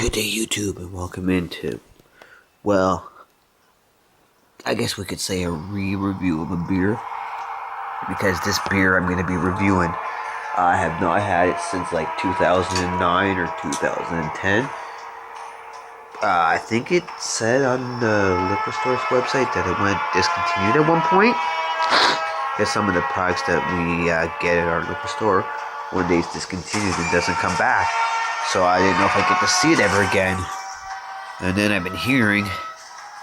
Good day, YouTube, and welcome into, well, I guess we could say a re-review of a beer, because this beer I'm going to be reviewing, I have not had it since like 2009 or 2010. I think it said on the liquor store's website that it went discontinued at one point, because some of the products that we get at our liquor store, one day it's discontinued and doesn't come back, so I didn't know if I'd get to see it ever again. And then I've been hearing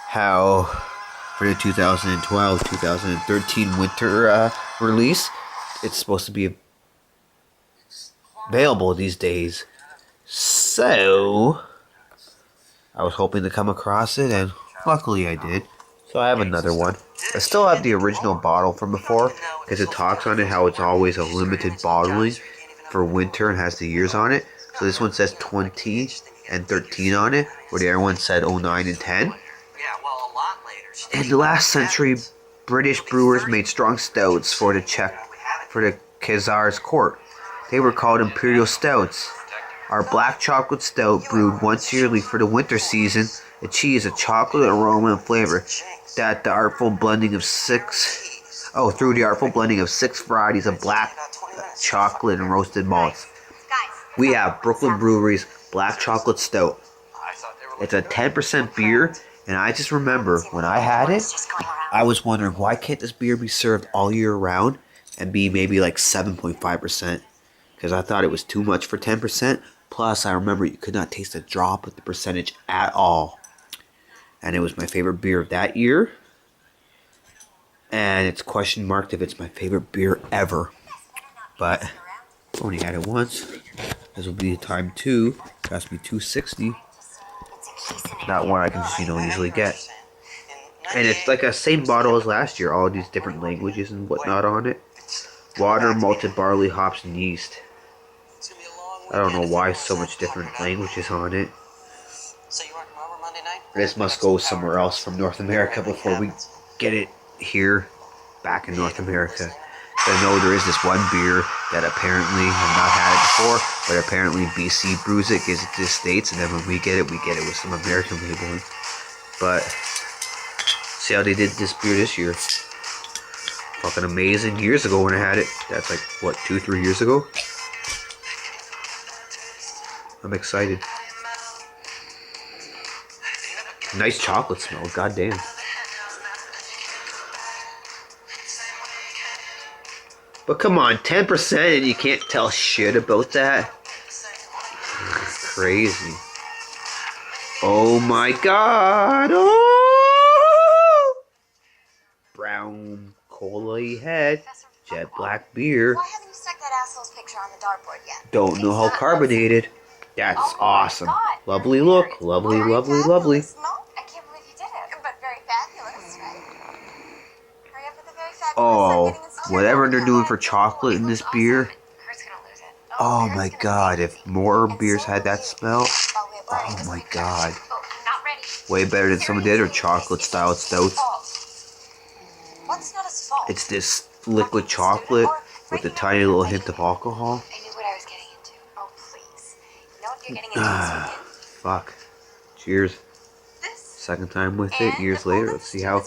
how for the 2012-2013 winter release, it's supposed to be available these days. So I was hoping to come across it, and luckily I did. So I have another one. I still have the original bottle from before, because it talks on it how it's always a limited bottling for winter and has the years on it. So this one says 20 and 13 on it, where the other one said 09 and 10. In the last century, British brewers made strong stouts for the Khazar's court. They were called imperial stouts. Our black chocolate stout, brewed once yearly for the winter season, achieves a chocolate aroma and flavor that the artful blending of six varieties of black chocolate and roasted malts. We have Brooklyn Brewery's Black Chocolate Stout. It's a 10% beer, and I just remember when I had it, I was wondering, why can't this beer be served all year round and be maybe like 7.5%? Because I thought it was too much for 10%. Plus, I remember you could not taste a drop of the percentage at all. And it was my favorite beer of that year. And it's question marked if it's my favorite beer ever. But I only had it once. This will be time 2. It cost me $2.60. Not one I can just, easily get. And it's like a same bottle as last year. All these different languages and whatnot on it. Water, malted barley, hops, and yeast. I don't know why so much different languages on it. This must go somewhere else from North America before we get it here back in North America. I know there is this one beer that apparently I've not had it before, but apparently BC brews it, gives it to the States, and then when we get it with some American labeling. But see how they did this beer this year. Fucking amazing. Years ago when I had it, that's like, what, 2-3 years ago? I'm excited. Nice chocolate smell, goddamn. But come on, 10% and you can't tell shit about that? Crazy. Oh my god! Oh! Brown cola head, jet black beer. Why haven't you stuck that asshole's picture on the dartboard yet? Don't know how carbonated. That's awesome. Lovely look. Lovely, lovely, lovely. I can't believe you did it. But very fabulous, right? Hurry up with the very fabulous. Oh, whatever they're doing for chocolate in this beer. Oh my god, if more beers had that smell. Oh my god. Way better than some of the other chocolate style stouts. It's this liquid chocolate with a tiny little hint of alcohol. I knew what I was getting into. Oh, please. You know what you're getting into. Fuck. Cheers. Second time with it, years later. Let's see how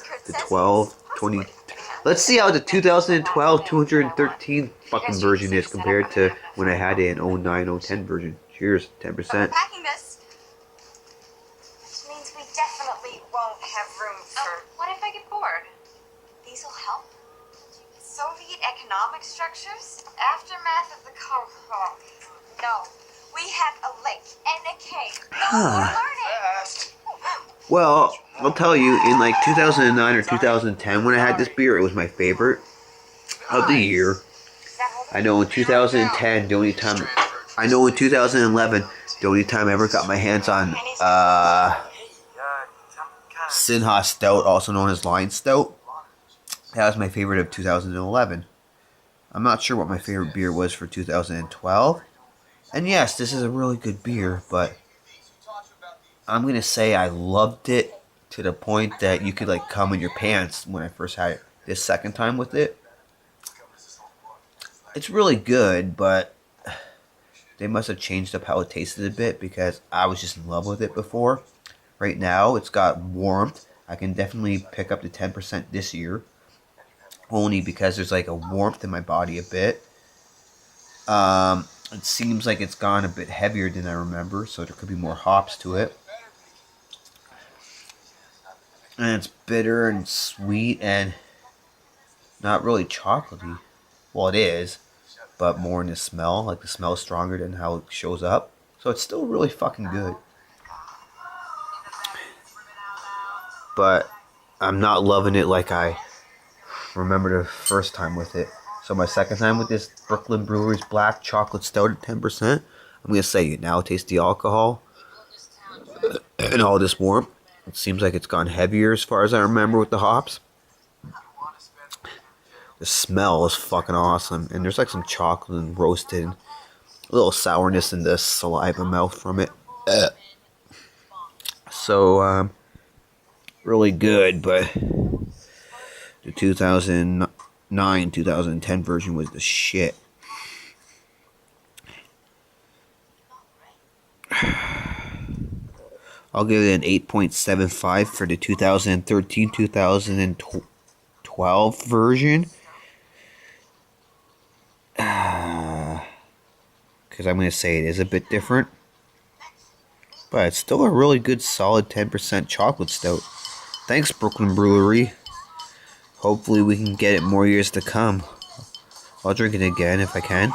the 2012 213 fucking version is compared to when I had it in 09-010 version. Cheers. 10%. Packing this. Which means we definitely won't have room for... what if I get bored? These will help. Soviet economic structures? Aftermath of the Cold War. No. We have a lake and a cave. No more learning. Well, I'll tell you, in like 2009 or 2010 when I had this beer, it was my favorite of the year. I know in 2010, the only time... I know in 2011, the only time I ever got my hands on Sinha Stout, also known as Lion Stout. That was my favorite of 2011. I'm not sure what my favorite beer was for 2012. And yes, this is a really good beer, but I'm going to say I loved it to the point that you could like come in your pants when I first had it. This second time with it. It's really good, but They must have changed up how it tasted a bit because I was just in love with it before. Right now, it's got warmth. I can definitely pick up to 10% this year. Only because there's like a warmth in my body a bit. It seems like it's gone a bit heavier than I remember, so there could be more hops to it. And it's bitter and sweet and not really chocolatey. Well, it is, but more in the smell. Like the smell is stronger than how it shows up. So it's still really fucking good. But I'm not loving it like I remember the first time with it. So my second time with this Brooklyn Brewery's Black Chocolate Stout at 10%, I'm going to say you now taste the alcohol and all this warmth. It seems like it's gone heavier as far as I remember with the hops. The smell is fucking awesome. And there's like some chocolate and roasted, a little sourness in the saliva mouth from it. So, really good, but the 2009-2010 version was the shit. I'll give it an 8.75 for the 2013-2012 version. Because I'm going to say it is a bit different. But it's still a really good solid 10% chocolate stout. Thanks, Brooklyn Brewery. Hopefully we can get it more years to come. I'll drink it again if I can.